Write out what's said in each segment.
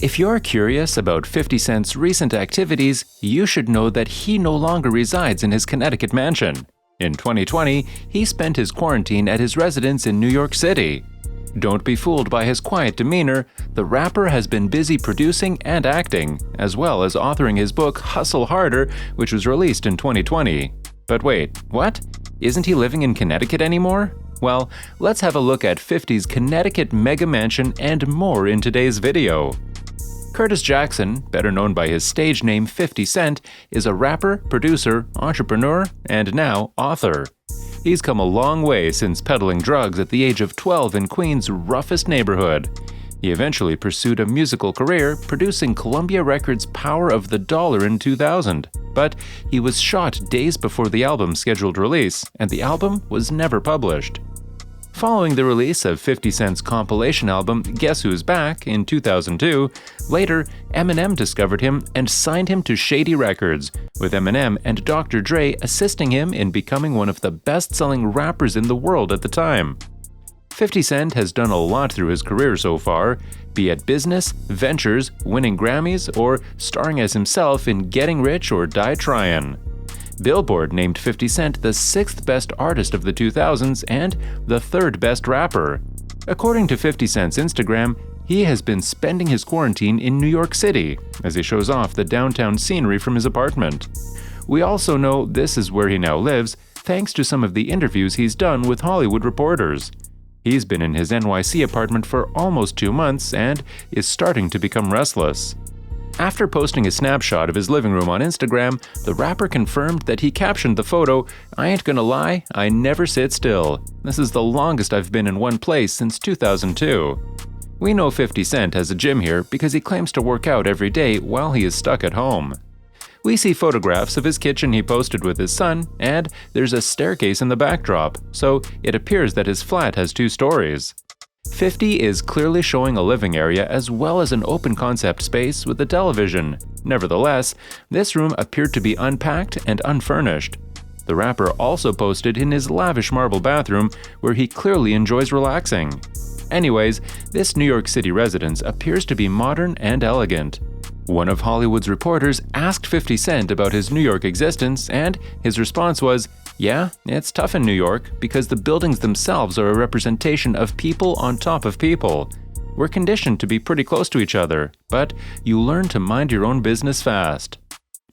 If you're curious about 50 Cent's recent activities, you should know that he no longer resides in his Connecticut mansion. In 2020, he spent his quarantine at his residence in New York City. Don't be fooled by his quiet demeanor. The rapper has been busy producing and acting, as well as authoring his book Hustle Harder, which was released in 2020. But wait, what? Isn't he living in Connecticut anymore? Well, let's have a look at 50's Connecticut mega mansion and more in today's video. Curtis Jackson, better known by his stage name 50 Cent, is a rapper, producer, entrepreneur, and now author. He's come a long way since peddling drugs at the age of 12 in Queens' roughest neighborhood. He eventually pursued a musical career, producing Columbia Records' Power of the Dollar in 2000. But he was shot days before the album's scheduled release, and the album was never published. Following the release of 50 Cent's compilation album Guess Who's Back in 2002, later Eminem discovered him and signed him to Shady Records, with Eminem and Dr Dre assisting him in becoming one of the best-selling rappers in the world at the time. 50 Cent has done a lot through his career so far, be it business, ventures, winning Grammys, or starring as himself in Getting Rich or Die Tryin'. Billboard named 50 Cent the 6th best artist of the 2000s and the 3rd best rapper. According to 50 Cent's Instagram, he has been spending his quarantine in New York City as he shows off the downtown scenery from his apartment. We also know this is where he now lives, thanks to some of the interviews he's done with Hollywood reporters. He's been in his NYC apartment for almost 2 months and is starting to become restless. After posting a snapshot of his living room on Instagram, the rapper confirmed that he captioned the photo, "I ain't gonna lie, I never sit still. This is the longest I've been in one place since 2002. We know 50 Cent has a gym here because he claims to work out every day while he is stuck at home. We see photographs of his kitchen he posted with his son, and there's a staircase in the backdrop, so it appears that his flat has 2 stories. 50 is clearly showing a living area as well as an open-concept space with a television. Nevertheless, this room appeared to be unpacked and unfurnished. The rapper also posted in his lavish marble bathroom, where he clearly enjoys relaxing. Anyways, this New York City residence appears to be modern and elegant. One of Hollywood's reporters asked 50 Cent about his New York existence, and his response was, "Yeah, it's tough in New York because the buildings themselves are a representation of people on top of people. We're conditioned to be pretty close to each other, but you learn to mind your own business fast."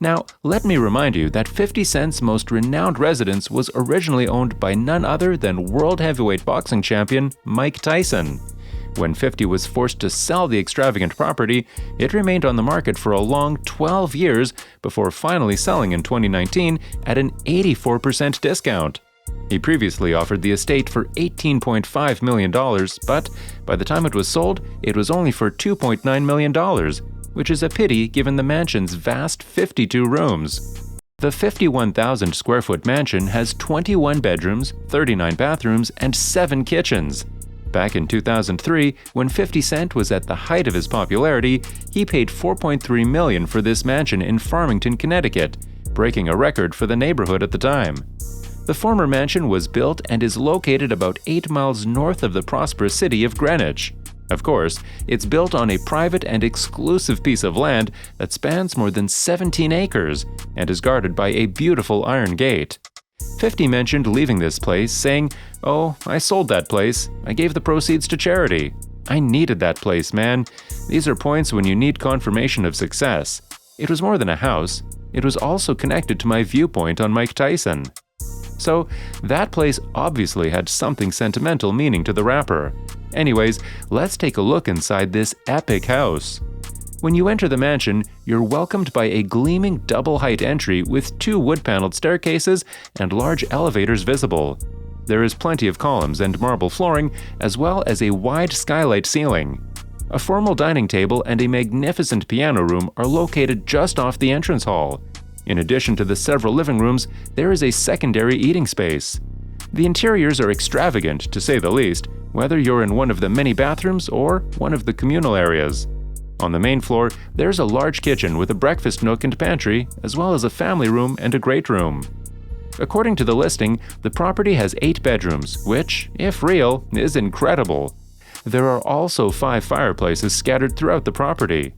Now, let me remind you that 50 Cent's most renowned residence was originally owned by none other than world heavyweight boxing champion Mike Tyson. When 50 was forced to sell the extravagant property, it remained on the market for a long 12 years before finally selling in 2019 at an 84% discount. He previously offered the estate for $18.5 million, but by the time it was sold, it was only for $2.9 million, which is a pity given the mansion's vast 52 rooms. The 51,000 square foot mansion has 21 bedrooms, 39 bathrooms, and 7 kitchens. Back in 2003, when 50 Cent was at the height of his popularity, he paid $4.3 million for this mansion in Farmington, Connecticut, breaking a record for the neighborhood at the time. The former mansion was built and is located about 8 miles north of the prosperous city of Greenwich. Of course, it's built on a private and exclusive piece of land that spans more than 17 acres and is guarded by a beautiful iron gate. 50 mentioned leaving this place, saying, "Oh, I sold that place. I gave the proceeds to charity. I needed that place, man. These are points when you need confirmation of success. It was more than a house. It was also connected to my viewpoint on Mike Tyson." So, that place obviously had something sentimental meaning to the rapper. Anyways, let's take a look inside this epic house. When you enter the mansion, you're welcomed by a gleaming double-height entry with 2 wood-paneled staircases and large elevators visible. There is plenty of columns and marble flooring, as well as a wide skylight ceiling. A formal dining table and a magnificent piano room are located just off the entrance hall. In addition to the several living rooms, there is a secondary eating space. The interiors are extravagant, to say the least, whether you're in one of the many bathrooms or one of the communal areas. On the main floor, there's a large kitchen with a breakfast nook and pantry, as well as a family room and a great room. According to the listing, the property has 8 bedrooms, which, if real, is incredible. There are also 5 fireplaces scattered throughout the property.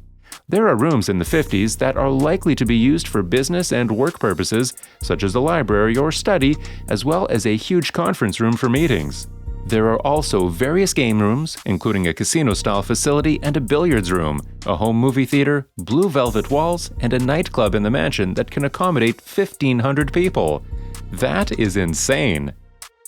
There are rooms in the 50s that are likely to be used for business and work purposes, such as a library or study, as well as a huge conference room for meetings. There are also various game rooms, including a casino-style facility and a billiards room, a home movie theater, blue velvet walls, and a nightclub in the mansion that can accommodate 1,500 people. That is insane!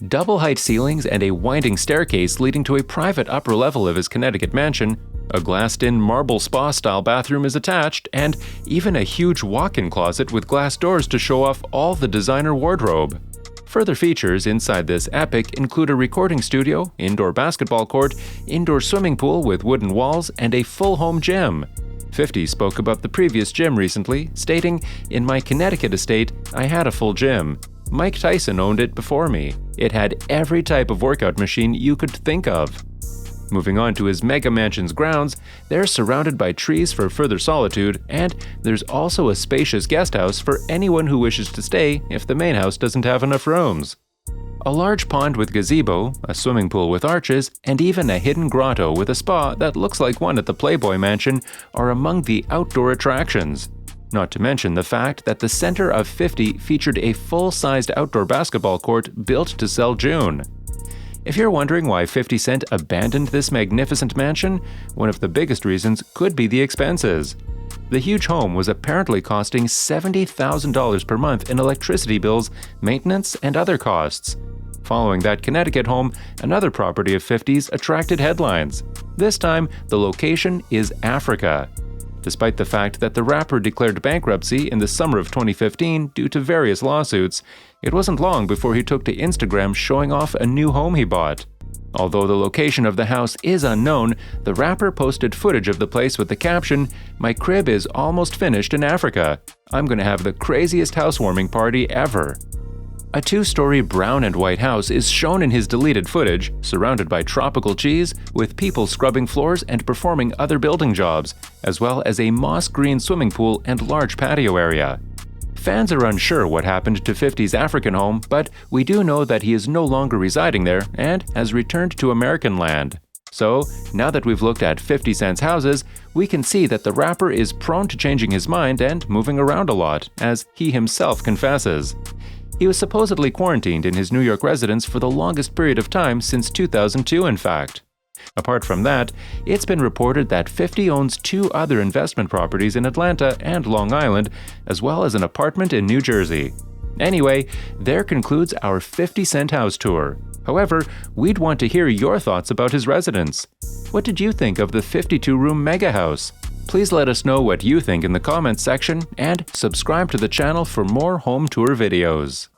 Double-height ceilings and a winding staircase leading to a private upper level of his Connecticut mansion, a glassed-in marble spa-style bathroom is attached, and even a huge walk-in closet with glass doors to show off all the designer wardrobe. Further features inside this epic include a recording studio, indoor basketball court, indoor swimming pool with wooden walls, and a full home gym. 50 spoke about the previous gym recently, stating, "In my Connecticut estate, I had a full gym. Mike Tyson owned it before me. It had every type of workout machine you could think of." Moving on to his mega mansion's grounds, they're surrounded by trees for further solitude, and there's also a spacious guest house for anyone who wishes to stay if the main house doesn't have enough rooms. A large pond with gazebo, a swimming pool with arches, and even a hidden grotto with a spa that looks like one at the Playboy Mansion are among the outdoor attractions. Not to mention the fact that the center of 50 featured a full-sized outdoor basketball court built to sell June. If you're wondering why 50 Cent abandoned this magnificent mansion, one of the biggest reasons could be the expenses. The huge home was apparently costing $70,000 per month in electricity bills, maintenance, and other costs. Following that Connecticut home, another property of 50's attracted headlines. This time, the location is Africa. Despite the fact that the rapper declared bankruptcy in the summer of 2015 due to various lawsuits, it wasn't long before he took to Instagram showing off a new home he bought. Although the location of the house is unknown, the rapper posted footage of the place with the caption, "My crib is almost finished in Africa. I'm gonna have the craziest housewarming party ever." A two-story brown and white house is shown in his deleted footage, surrounded by tropical cheese, with people scrubbing floors and performing other building jobs, as well as a moss-green swimming pool and large patio area. Fans are unsure what happened to 50's African home, but we do know that he is no longer residing there and has returned to American land. So, now that we've looked at 50 Cent's houses, we can see that the rapper is prone to changing his mind and moving around a lot, as he himself confesses. He was supposedly quarantined in his New York residence for the longest period of time since 2002, in fact. Apart from that, it's been reported that 50 owns 2 other investment properties in Atlanta and Long Island, as well as an apartment in New Jersey. Anyway, there concludes our 50 Cent house tour. However, we'd want to hear your thoughts about his residence. What did you think of the 52-room mega house? Please let us know what you think in the comments section and subscribe to the channel for more home tour videos.